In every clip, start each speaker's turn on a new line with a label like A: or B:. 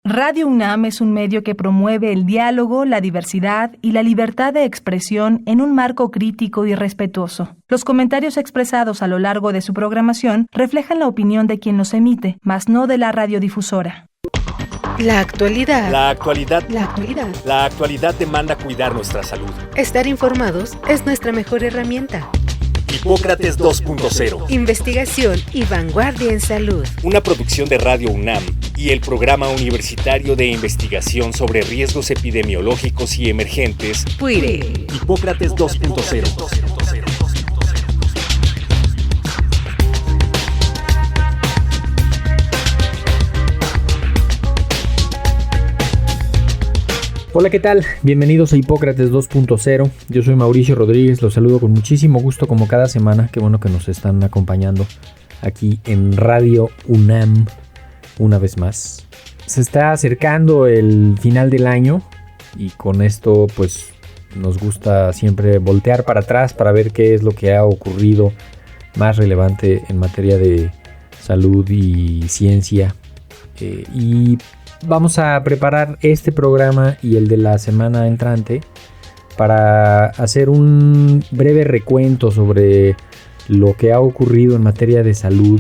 A: Radio UNAM es un medio que promueve el diálogo, la diversidad y la libertad de expresión en un marco crítico y respetuoso. Los comentarios expresados a lo largo de su programación reflejan la opinión de quien los emite, mas no de la radiodifusora.
B: La actualidad.
C: La actualidad.
B: La actualidad.
C: La actualidad demanda cuidar nuestra salud.
B: Estar informados es nuestra mejor herramienta.
C: Hipócrates 2.0.
B: Investigación y vanguardia en salud.
C: Una producción de Radio UNAM y el Programa Universitario de Investigación sobre Riesgos Epidemiológicos y Emergentes.
B: PUIRE.
C: Hipócrates 2.0.
D: Hola, ¿qué tal? Bienvenidos a Hipócrates 2.0. Yo soy Mauricio Rodríguez, los saludo con muchísimo gusto como cada semana. Qué bueno que nos están acompañando aquí en Radio UNAM una vez más. Se está acercando el final del año y con esto pues nos gusta siempre voltear para atrás para ver qué es lo que ha ocurrido más relevante en materia de salud y ciencia. Y vamos a preparar este programa y el de la semana entrante para hacer un breve recuento sobre lo que ha ocurrido en materia de salud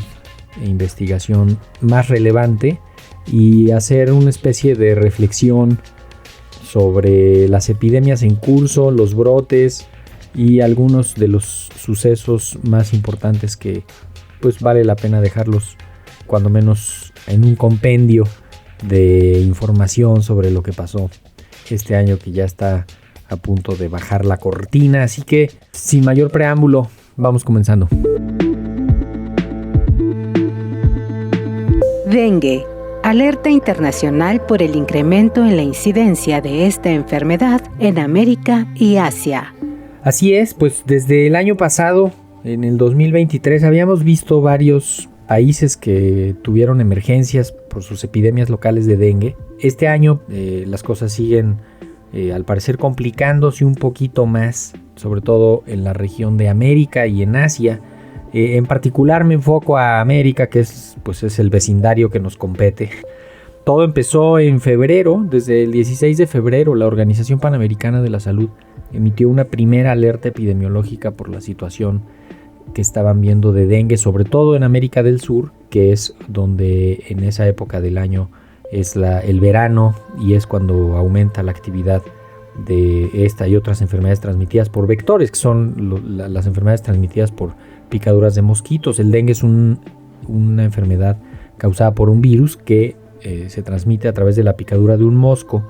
D: e investigación más relevante y hacer una especie de reflexión sobre las epidemias en curso, los brotes y algunos de los sucesos más importantes que pues vale la pena dejarlos cuando menos en un compendio de información sobre lo que pasó este año que ya está a punto de bajar la cortina. Así que sin mayor preámbulo, vamos comenzando.
B: Dengue. Alerta internacional por el incremento en la incidencia de esta enfermedad en América y Asia.
D: Así es, pues desde el año pasado, en el 2023, habíamos visto varios países que tuvieron emergencias por sus epidemias locales de dengue. Este año las cosas siguen al parecer complicándose un poquito más, sobre todo en la región de América y en Asia. En particular me enfoco a América, que es el vecindario que nos compete. Todo empezó en febrero. Desde el 16 de febrero la Organización Panamericana de la Salud emitió una primera alerta epidemiológica por la situación que estaban viendo de dengue, sobre todo en América del Sur, que es donde en esa época del año es el verano y es cuando aumenta la actividad de esta y otras enfermedades transmitidas por vectores, que son las enfermedades transmitidas por picaduras de mosquitos. El dengue es una enfermedad causada por un virus que se transmite a través de la picadura de un mosco.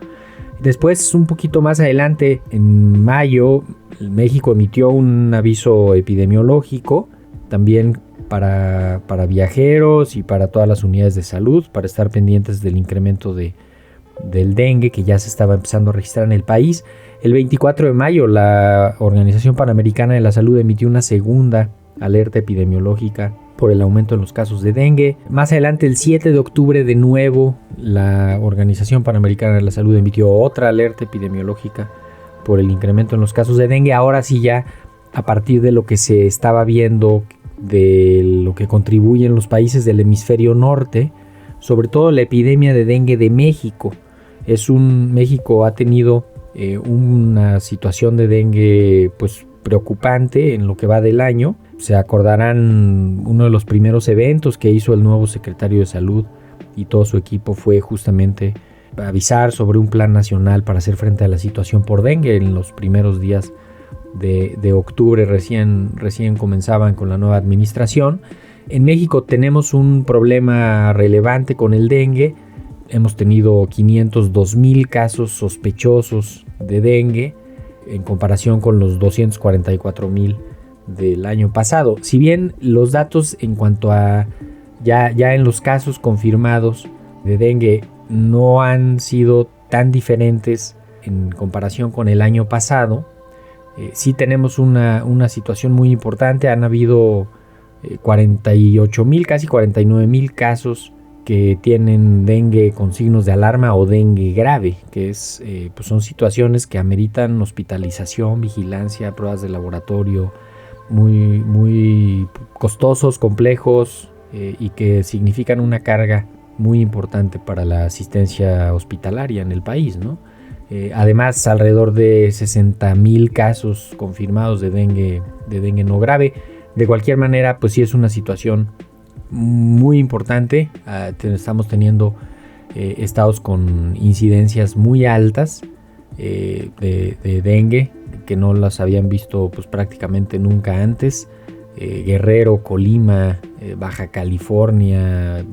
D: Después, un poquito más adelante, en mayo, México emitió un aviso epidemiológico también para viajeros y para todas las unidades de salud, para estar pendientes del incremento del dengue que ya se estaba empezando a registrar en el país. El 24 de mayo la Organización Panamericana de la Salud emitió una segunda alerta epidemiológica por el aumento en los casos de dengue. Más adelante, el 7 de octubre, de nuevo, la Organización Panamericana de la Salud emitió otra alerta epidemiológica por el incremento en los casos de dengue. Ahora sí, ya a partir de lo que se estaba viendo, de lo que contribuyen los países del hemisferio norte, sobre todo la epidemia de dengue de México. México ha tenido una situación de dengue pues preocupante en lo que va del año. Se acordarán, uno de los primeros eventos que hizo el nuevo secretario de Salud y todo su equipo fue justamente avisar sobre un plan nacional para hacer frente a la situación por dengue. En los primeros días de octubre recién comenzaban con la nueva administración. En México tenemos un problema relevante con el dengue. Hemos tenido 502,000 casos sospechosos de dengue en comparación con los 244,000 del año pasado. Si bien los datos en cuanto a ya en los casos confirmados de dengue no han sido tan diferentes en comparación con el año pasado, sí tenemos una situación muy importante. Han habido 48,000, casi 49,000 casos que tienen dengue con signos de alarma o dengue grave, que son situaciones que ameritan hospitalización, vigilancia, pruebas de laboratorio, muy costosos, complejos y que significan una carga muy importante para la asistencia hospitalaria en el país, ¿no? Además, alrededor de 60,000 casos confirmados de dengue no grave. De cualquier manera, pues sí es una situación muy importante. Estamos teniendo estados con incidencias muy altas de dengue, que no las habían visto pues prácticamente nunca antes. Guerrero, Colima, Baja California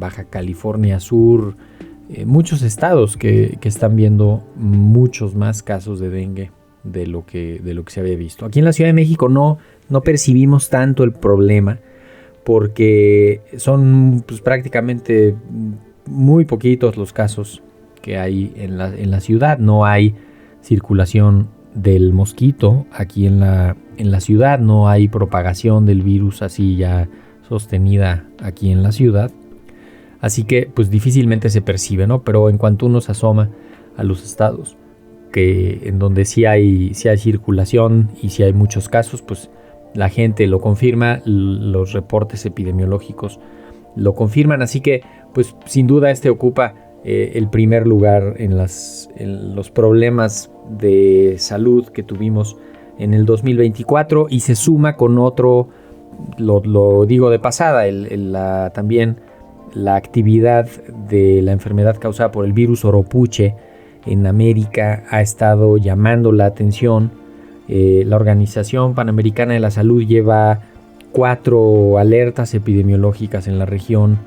D: Sur, muchos estados que están viendo muchos más casos de dengue de lo que se había visto. Aquí en la Ciudad de México no percibimos tanto el problema, porque son pues prácticamente muy poquitos los casos que hay en la ciudad. No hay circulación del mosquito aquí en la ciudad, no hay propagación del virus así ya sostenida aquí en la ciudad, así que pues difícilmente se percibe, ¿no? Pero en cuanto uno se asoma a los estados en donde sí hay circulación y sí hay muchos casos, pues la gente lo confirma, los reportes epidemiológicos lo confirman, así que pues sin duda ocupa el primer lugar en los problemas de salud que tuvimos en el 2024, y se suma con otro, lo digo de pasada, también la actividad de la enfermedad causada por el virus Oropuche en América ha estado llamando la atención. La Organización Panamericana de la Salud lleva 4 alertas epidemiológicas en la región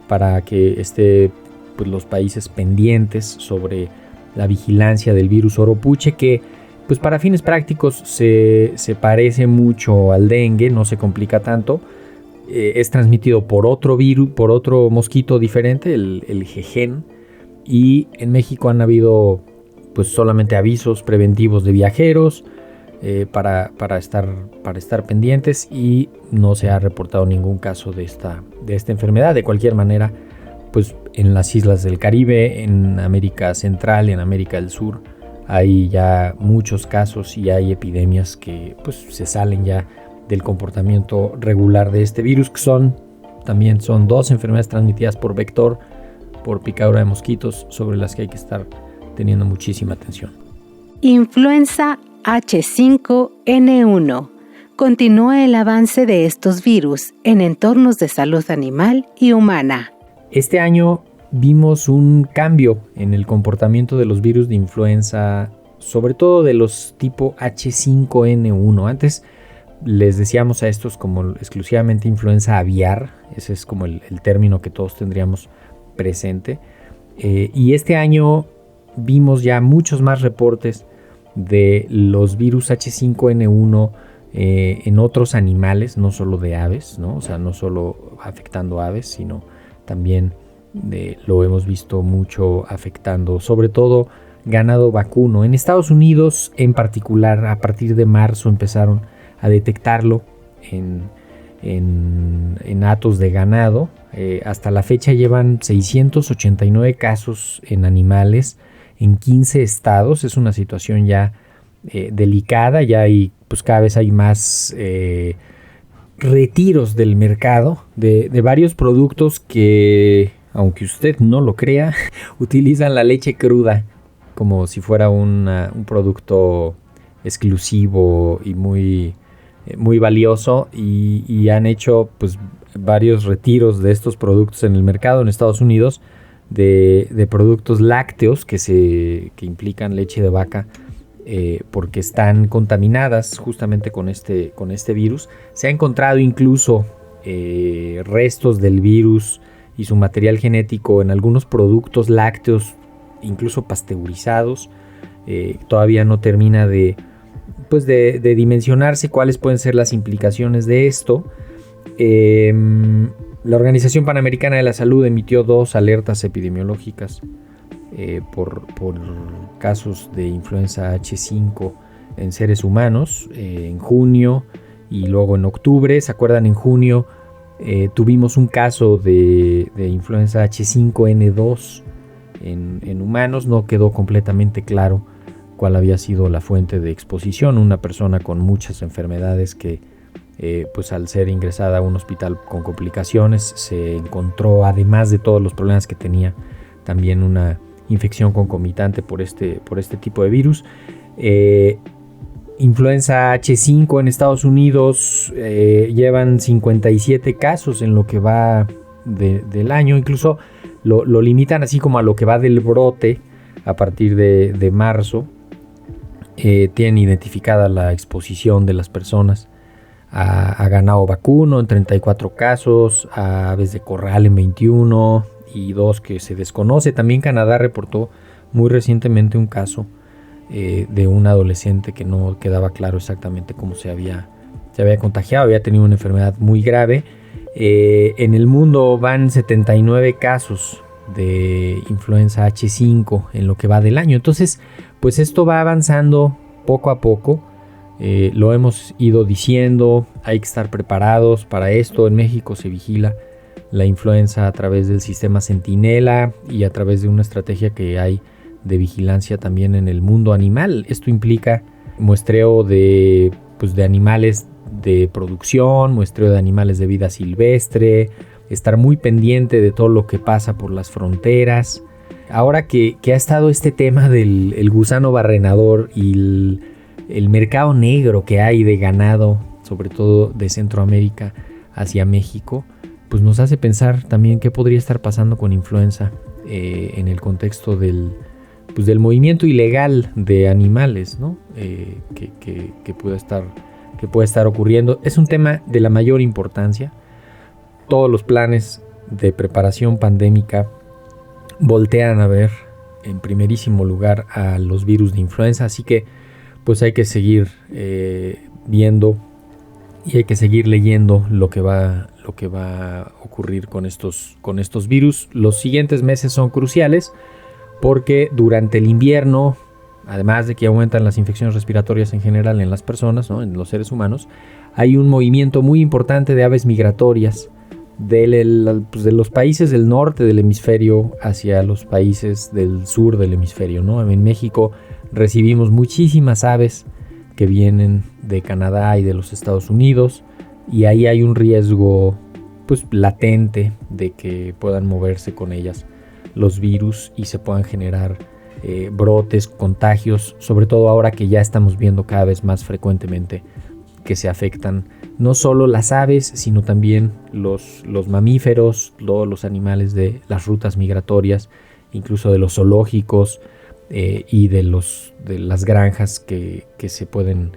D: para que pues, los países pendientes sobre la vigilancia del virus Oropuche, que pues para fines prácticos se parece mucho al dengue, no se complica tanto. Es transmitido por otro virus, por otro mosquito diferente, el Jejen, y en México han habido pues solamente avisos preventivos de viajeros para estar pendientes, y no se ha reportado ningún caso de esta enfermedad. De cualquier manera, pues en las islas del Caribe, en América Central y en América del Sur hay ya muchos casos y hay epidemias que pues se salen ya del comportamiento regular de este virus, que también son 2 enfermedades transmitidas por vector, por picadura de mosquitos, sobre las que hay que estar teniendo muchísima atención.
B: Influenza H5N1. Continúa el avance de estos virus en entornos de salud animal y humana.
D: Este año vimos un cambio en el comportamiento de los virus de influenza, sobre todo de los tipo H5N1. Antes les decíamos a estos como exclusivamente influenza aviar, ese es como el término que todos tendríamos presente. Y este año vimos ya muchos más reportes de los virus H5N1 en otros animales, no solo de aves, ¿no? O sea, no solo afectando aves, sino también lo hemos visto mucho afectando, sobre todo, ganado vacuno. En Estados Unidos, en particular, a partir de marzo empezaron a detectarlo en hatos de ganado. Hasta la fecha llevan 689 casos en animales en 15 estados. Es una situación ya delicada, ya hay, pues cada vez hay más retiros del mercado de varios productos que, aunque usted no lo crea, utilizan la leche cruda como si fuera un producto exclusivo y muy valioso, y han hecho pues varios retiros de estos productos en el mercado en Estados Unidos, de productos lácteos que implican leche de vaca, porque están contaminadas justamente con este virus. Se ha encontrado incluso restos del virus y su material genético en algunos productos lácteos, incluso pasteurizados. Todavía no termina de dimensionarse cuáles pueden ser las implicaciones de esto. La Organización Panamericana de la Salud emitió 2 alertas epidemiológicas por casos de influenza H5 en seres humanos, en junio y luego en octubre. ¿Se acuerdan? En junio tuvimos un caso de influenza H5N2 en humanos. No quedó completamente claro cuál había sido la fuente de exposición, una persona con muchas enfermedades que pues al ser ingresada a un hospital con complicaciones se encontró, además de todos los problemas que tenía, también una infección concomitante por este tipo de virus. Influenza H5 en Estados Unidos llevan 57 casos en lo que va del año. Incluso lo limitan así como a lo que va del brote a partir de marzo. Tienen identificada la exposición de las personas a ganado vacuno en 34 casos, a aves de corral en 21 y 2 que se desconoce. También Canadá reportó muy recientemente un caso de un adolescente que no quedaba claro exactamente cómo se había contagiado, había tenido una enfermedad muy grave. En el mundo van 79 casos de influenza H5 en lo que va del año. Entonces, pues esto va avanzando poco a poco. Lo hemos ido diciendo, hay que estar preparados para esto. En México se vigila la influenza a través del sistema Centinela y a través de una estrategia que hay de vigilancia también en el mundo animal. Esto implica muestreo de animales de producción, muestreo de animales de vida silvestre, estar muy pendiente de todo lo que pasa por las fronteras. Ahora que ha estado este tema del gusano barrenador y el mercado negro que hay de ganado, sobre todo de Centroamérica hacia México, pues nos hace pensar también qué podría estar pasando con influenza en el contexto del movimiento ilegal de animales, ¿no? Que pueda estar ocurriendo. Es un tema de la mayor importancia. Todos los planes de preparación pandémica voltean a ver en primerísimo lugar a los virus de influenza, así que pues hay que seguir viendo y hay que seguir leyendo lo que va a ocurrir con estos virus. Los siguientes meses son cruciales porque durante el invierno, además de que aumentan las infecciones respiratorias en general en las personas, ¿no?, en los seres humanos, hay un movimiento muy importante de aves migratorias de los países del norte del hemisferio hacia los países del sur del hemisferio, ¿no? En México recibimos muchísimas aves que vienen de Canadá y de los Estados Unidos, y ahí hay un riesgo pues latente de que puedan moverse con ellas los virus y se puedan generar brotes, contagios, sobre todo ahora que ya estamos viendo cada vez más frecuentemente que se afectan no solo las aves, sino también los mamíferos, todos los animales de las rutas migratorias, incluso de los zoológicos y de las granjas que se pueden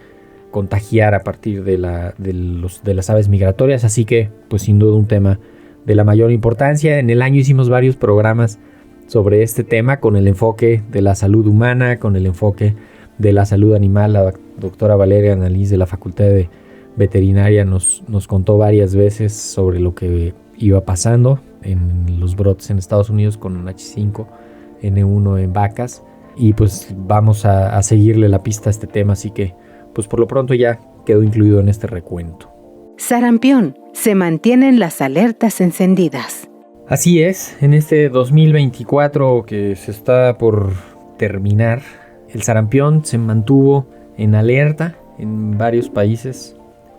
D: contagiar a partir de las aves migratorias. Así que, pues sin duda un tema de la mayor importancia. En el año hicimos varios programas sobre este tema con el enfoque de la salud humana, con el enfoque de la salud animal. La doctora Valeria Annalise de la Facultad de Veterinaria nos contó varias veces sobre lo que iba pasando en los brotes en Estados Unidos con H5N1 en vacas, y pues vamos a seguirle la pista a este tema, así que pues por lo pronto ya quedó incluido en este recuento.
B: Sarampión, se mantienen las alertas encendidas.
D: Así es, en este 2024 que se está por terminar, el sarampión se mantuvo en alerta en varios países.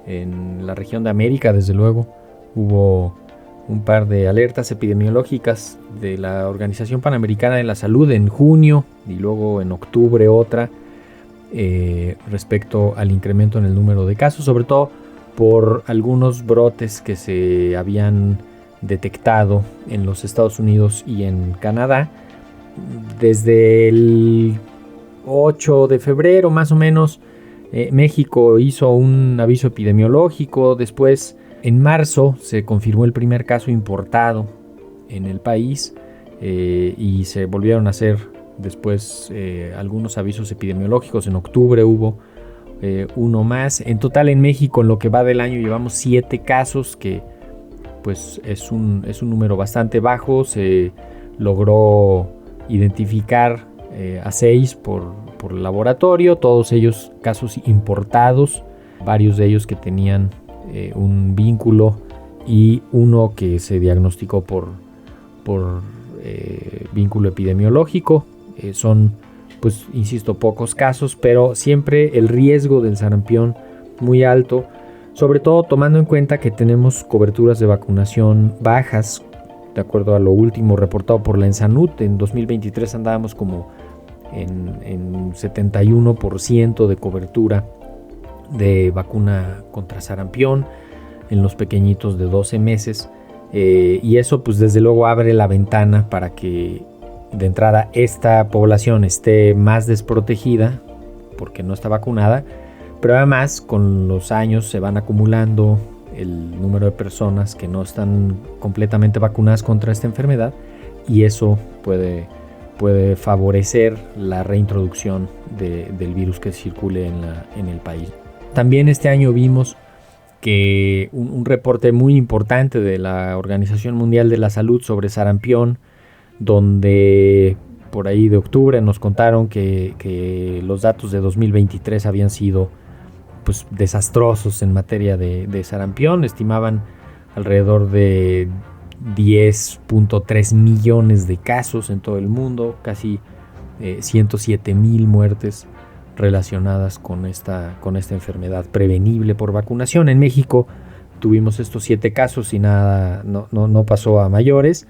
D: En la región de América, desde luego, hubo un par de alertas epidemiológicas de la Organización Panamericana de la Salud en junio y luego en octubre otra respecto al incremento en el número de casos, sobre todo por algunos brotes que se habían detectado en los Estados Unidos y en Canadá. Desde el 8 de febrero más o menos, México hizo un aviso epidemiológico. Después, en marzo, se confirmó el primer caso importado en el país y se volvieron a hacer después algunos avisos epidemiológicos. En octubre hubo uno más. En total en México, en lo que va del año, llevamos 7 casos, que pues es un número bastante bajo. Se logró identificar a 6 por laboratorio, todos ellos casos importados, varios de ellos que tenían un vínculo y uno que se diagnosticó por vínculo epidemiológico. Son, pues insisto, pocos casos, pero siempre el riesgo del sarampión muy alto, sobre todo tomando en cuenta que tenemos coberturas de vacunación bajas, de acuerdo a lo último reportado por la ENSANUD. En 2023 andábamos como en 71% de cobertura de vacuna contra sarampión en los pequeñitos de 12 meses, y eso pues desde luego abre la ventana para que de entrada esta población esté más desprotegida porque no está vacunada, pero además con los años se van acumulando el número de personas que no están completamente vacunadas contra esta enfermedad, y eso puede favorecer la reintroducción del virus que circule en el país. También este año vimos que un reporte muy importante de la Organización Mundial de la Salud sobre sarampión, donde por ahí de octubre nos contaron que los datos de 2023 habían sido pues desastrosos en materia de sarampión. Estimaban alrededor de 10.3 millones de casos en todo el mundo, casi 107,000 muertes relacionadas con esta enfermedad prevenible por vacunación. En México tuvimos estos 7 casos y nada, no pasó a mayores.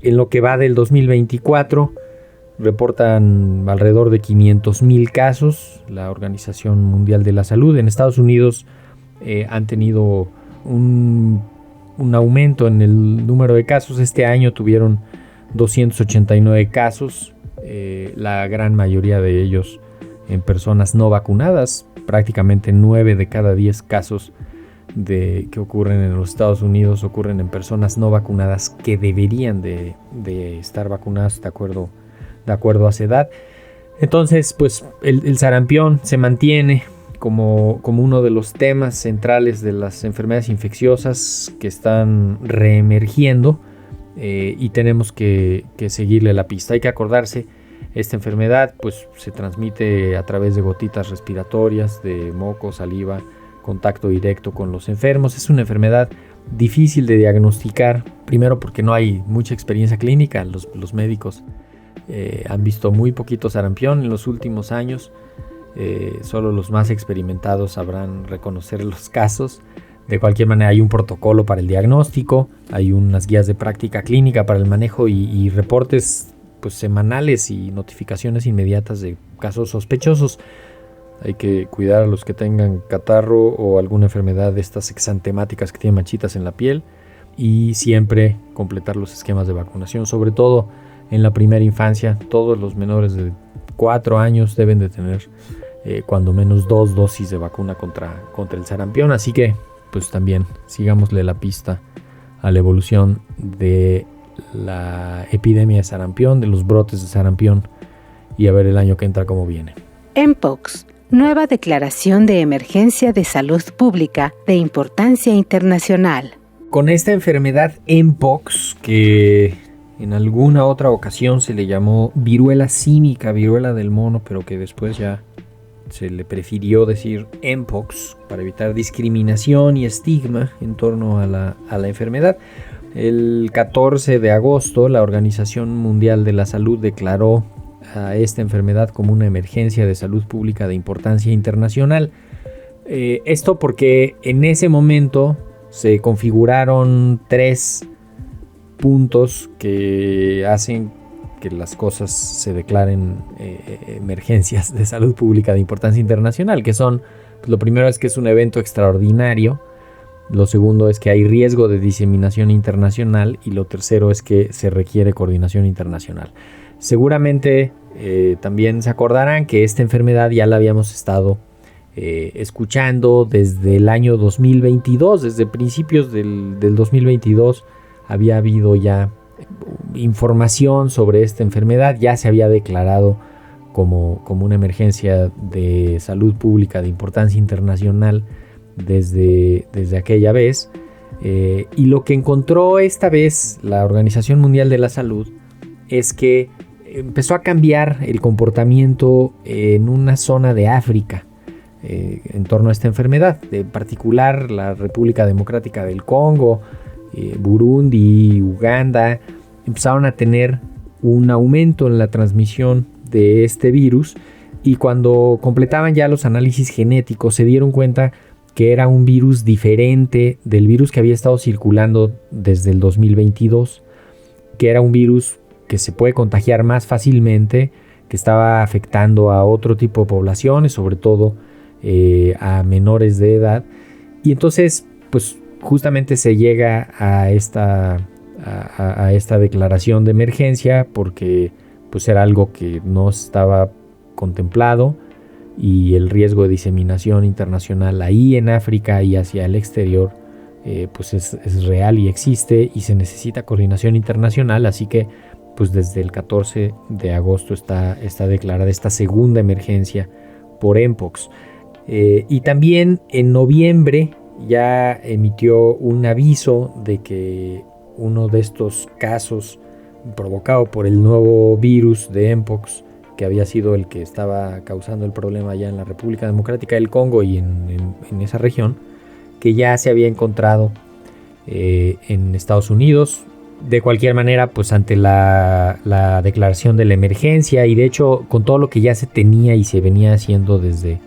D: En lo que va del 2024 reportan alrededor de 500,000 casos la Organización Mundial de la Salud. En Estados Unidos han tenido un aumento en el número de casos. Este año tuvieron 289 casos, la gran mayoría de ellos en personas no vacunadas. Prácticamente 9 de cada 10 casos que ocurren en los Estados Unidos ocurren en personas no vacunadas que deberían de estar vacunadas de acuerdo a su edad. Entonces, pues el sarampión se mantiene como uno de los temas centrales de las enfermedades infecciosas que están reemergiendo, y tenemos que seguirle la pista. Hay que acordarse, esta enfermedad pues se transmite a través de gotitas respiratorias, de moco, saliva, contacto directo con los enfermos. Es una enfermedad difícil de diagnosticar, primero porque no hay mucha experiencia clínica. Los médicos han visto muy poquito sarampión en los últimos años. Solo los más experimentados sabrán reconocer los casos. De cualquier manera, hay un protocolo para el diagnóstico, hay unas guías de práctica clínica para el manejo y reportes pues semanales y notificaciones inmediatas de casos sospechosos. Hay que cuidar a los que tengan catarro o alguna enfermedad de estas exantemáticas que tienen manchitas en la piel, y siempre completar los esquemas de vacunación, sobre todo en la primera infancia. Todos los menores de 4 años deben de tener cuando menos 2 dosis de vacuna contra el sarampión. Así que pues también sigámosle la pista a la evolución de la epidemia de sarampión, de los brotes de sarampión, y a ver el año que entra cómo viene.
B: Mpox, nueva declaración de emergencia de salud pública de importancia internacional.
D: Con esta enfermedad Mpox, que en alguna otra ocasión se le llamó viruela símica, viruela del mono, pero que después ya se le prefirió decir Mpox para evitar discriminación y estigma en torno a la enfermedad. El 14 de agosto la Organización Mundial de la Salud declaró a esta enfermedad como una emergencia de salud pública de importancia internacional. Esto porque en ese momento se configuraron 3 puntos que hacen que las cosas se declaren emergencias de salud pública de importancia internacional, que son, pues, lo primero es que es un evento extraordinario, lo segundo es que hay riesgo de diseminación internacional, y lo tercero es que se requiere coordinación internacional. Seguramente también se acordarán que esta enfermedad ya la habíamos estado escuchando desde el año 2022, desde principios del 2022 había habido ya información sobre esta enfermedad. Ya se había declarado como una emergencia de salud pública de importancia internacional desde aquella vez, y lo que encontró esta vez la Organización Mundial de la Salud es que empezó a cambiar el comportamiento en una zona de África en torno a esta enfermedad, en particular la República Democrática del Congo, Burundi, Uganda, empezaron a tener un aumento en la transmisión de este virus, y cuando completaban ya los análisis genéticos se dieron cuenta que era un virus diferente del virus que había estado circulando desde el 2022, que era un virus que se puede contagiar más fácilmente, que estaba afectando a otro tipo de poblaciones, sobre todo a menores de edad. Y entonces, pues justamente se llega a esta declaración de emergencia porque pues era algo que no estaba contemplado, y el riesgo de diseminación internacional ahí en África y hacia el exterior pues es real y existe, y se necesita coordinación internacional. Así que pues desde el 14 de agosto está declarada esta segunda emergencia por Mpox. Y también en noviembre ya emitió un aviso de que uno de estos casos provocado por el nuevo virus de Mpox, que había sido el que estaba causando el problema allá en la República Democrática del Congo y en esa región, que ya se había encontrado en Estados Unidos. De cualquier manera, pues ante la declaración de la emergencia, y de hecho con todo lo que ya se tenía y se venía haciendo desde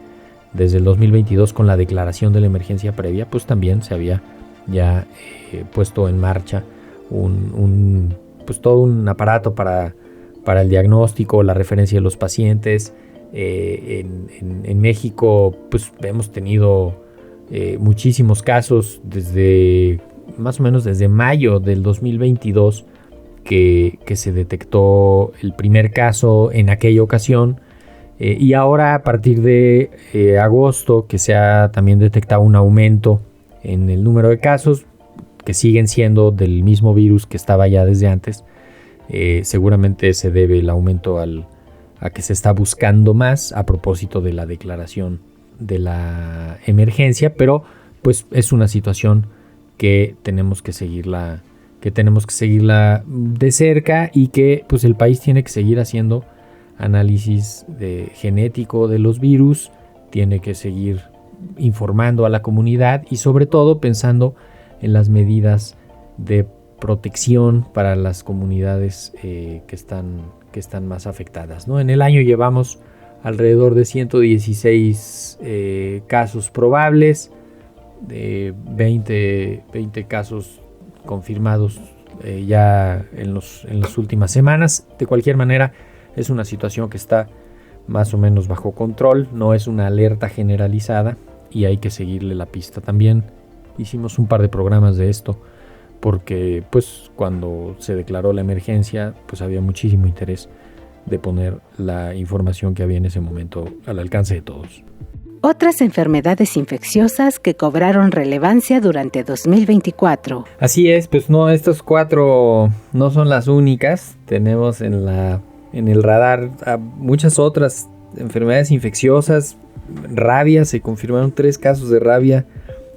D: el 2022 con la declaración de la emergencia previa, pues también se había ya puesto en marcha pues todo un aparato para el diagnóstico, la referencia de los pacientes. En México pues hemos tenido muchísimos casos más o menos desde mayo del 2022 que se detectó el primer caso en aquella ocasión, y ahora a partir de agosto que se ha también detectado un aumento en el número de casos que siguen siendo del mismo virus que estaba ya desde antes. Seguramente se debe el aumento a que se está buscando más a propósito de la declaración de la emergencia, pero pues es una situación que tenemos que seguirla de cerca, y que pues el país tiene que seguir haciendo análisis genético de los virus, tiene que seguir informando a la comunidad y sobre todo pensando en las medidas de protección para las comunidades que están más afectadas, ¿no? En el año llevamos alrededor de 116 casos probables, 20 casos confirmados ya en las últimas semanas. De cualquier manera, es una situación que está más o menos bajo control, no es una alerta generalizada y hay que seguirle la pista. También hicimos un par de programas de esto porque pues cuando se declaró la emergencia pues había muchísimo interés de poner la información que había en ese momento al alcance de todos.
B: Otras enfermedades infecciosas que cobraron relevancia durante 2024.
D: Así es, pues no, estos 4 no son las únicas. Tenemos en el radar a muchas otras enfermedades infecciosas. Rabia, se confirmaron 3 casos de rabia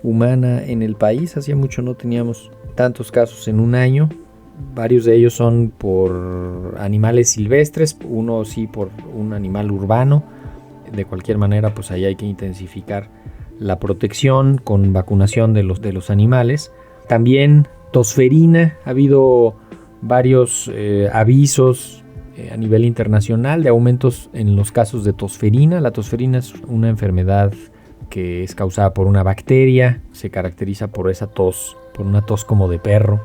D: humana en el país. Hacía mucho no teníamos tantos casos en un año. Varios de ellos son por animales silvestres, uno sí por un animal urbano. De cualquier manera, pues ahí hay que intensificar la protección con vacunación de los animales. También tosferina, ha habido varios avisos a nivel internacional de aumentos en los casos de tosferina. La tosferina es una enfermedad que es causada por una bacteria, se caracteriza por esa tos, por una tos como de perro,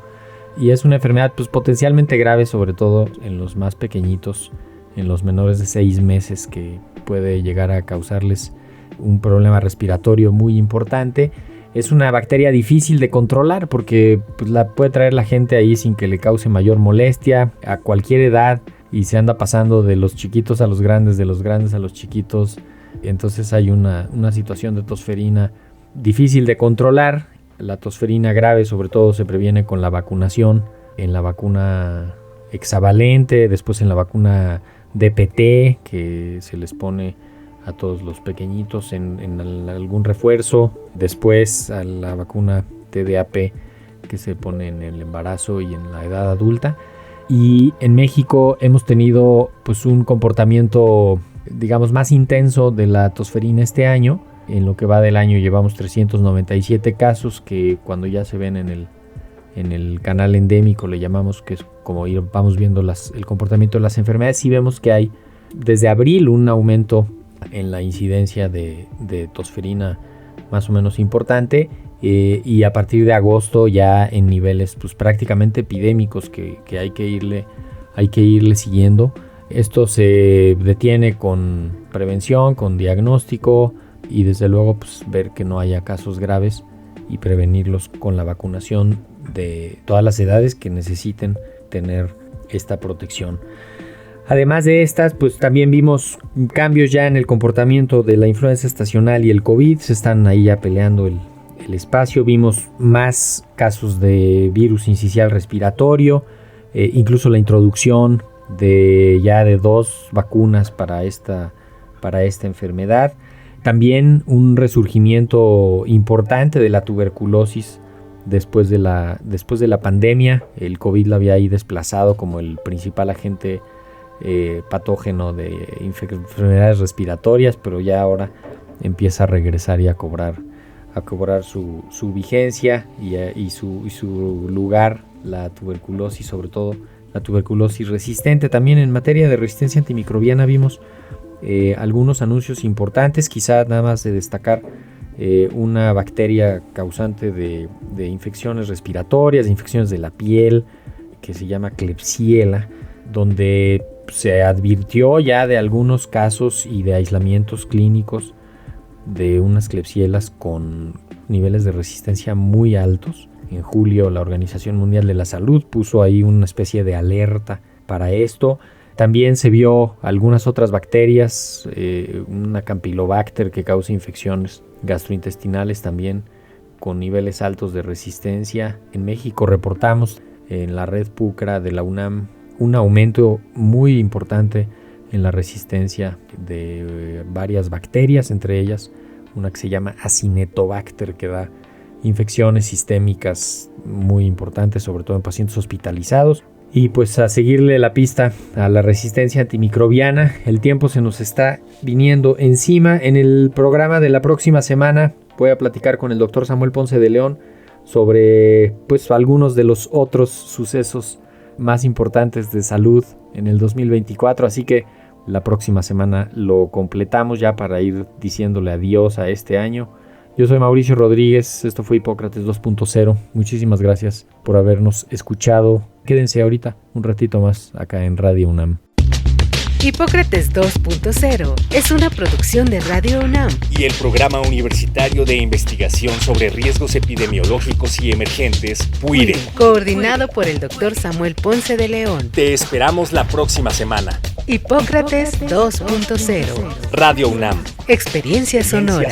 D: y es una enfermedad pues potencialmente grave, sobre todo en los más pequeñitos, en los menores de 6 meses, que puede llegar a causarles un problema respiratorio muy importante. Es una bacteria difícil de controlar porque pues, la puede traer la gente ahí sin que le cause mayor molestia a cualquier edad, y se anda pasando de los chiquitos a los grandes, de los grandes a los chiquitos. Entonces hay una situación de tosferina difícil de controlar. La tosferina grave sobre todo se previene con la vacunación, en la vacuna hexavalente, después en la vacuna DPT que se les pone a todos los pequeñitos en algún refuerzo, después a la vacuna TDAP que se pone en el embarazo y en la edad adulta. Y en México hemos tenido pues un comportamiento digamos más intenso de la tosferina este año. En lo que va del año llevamos 397 casos que cuando ya se ven en el canal endémico, le llamamos, que es como vamos viendo el comportamiento de las enfermedades, y vemos que hay desde abril un aumento en la incidencia de tosferina más o menos importante, y a partir de agosto ya en niveles pues prácticamente epidémicos que hay que irle siguiendo. Esto se detiene con prevención, con diagnóstico y desde luego pues ver que no haya casos graves y prevenirlos con la vacunación de todas las edades que necesiten tener esta protección. Además de estas, pues también vimos cambios ya en el comportamiento de la influenza estacional y el COVID. Se están ahí ya peleando el espacio. Vimos más casos de virus incisional respiratorio, incluso la introducción de 2 vacunas para esta enfermedad. También un resurgimiento importante de la tuberculosis después de la pandemia. El COVID la había ahí desplazado como el principal agente patógeno de enfermedades respiratorias, pero ya ahora empieza a regresar y a cobrar su vigencia y su lugar la tuberculosis, sobre todo la tuberculosis resistente. También en materia de resistencia antimicrobiana vimos algunos anuncios importantes, quizá nada más de destacar una bacteria causante de infecciones respiratorias, de infecciones de la piel, que se llama Klebsiella, donde se advirtió ya de algunos casos y de aislamientos clínicos de unas Klebsiellas con niveles de resistencia muy altos. En julio la Organización Mundial de la Salud puso ahí una especie de alerta para esto. También se vio algunas otras bacterias, una Campylobacter que causa infecciones gastrointestinales también con niveles altos de resistencia. En México reportamos en la red PUCRA de la UNAM un aumento muy importante en la resistencia de varias bacterias, entre ellas una que se llama Acinetobacter, que da infecciones sistémicas muy importantes, sobre todo en pacientes hospitalizados. Y pues a seguirle la pista a la resistencia antimicrobiana. El tiempo se nos está viniendo encima. En el programa de la próxima semana voy a platicar con el doctor Samuel Ponce de León sobre pues algunos de los otros sucesos más importantes de salud en el 2024, así que la próxima semana lo completamos ya para ir diciéndole adiós a este año. Yo soy Mauricio Rodríguez, esto fue Hipócrates 2.0, muchísimas gracias por habernos escuchado. Quédense ahorita un ratito más acá en Radio UNAM.
B: Hipócrates 2.0 es una producción de Radio UNAM
C: y el Programa Universitario de Investigación sobre Riesgos Epidemiológicos y Emergentes, PUIRE,
B: coordinado por el Dr. Samuel Ponce de León.
C: Te esperamos la próxima semana.
B: Hipócrates 2.0
C: Radio UNAM.
B: Experiencia sonora.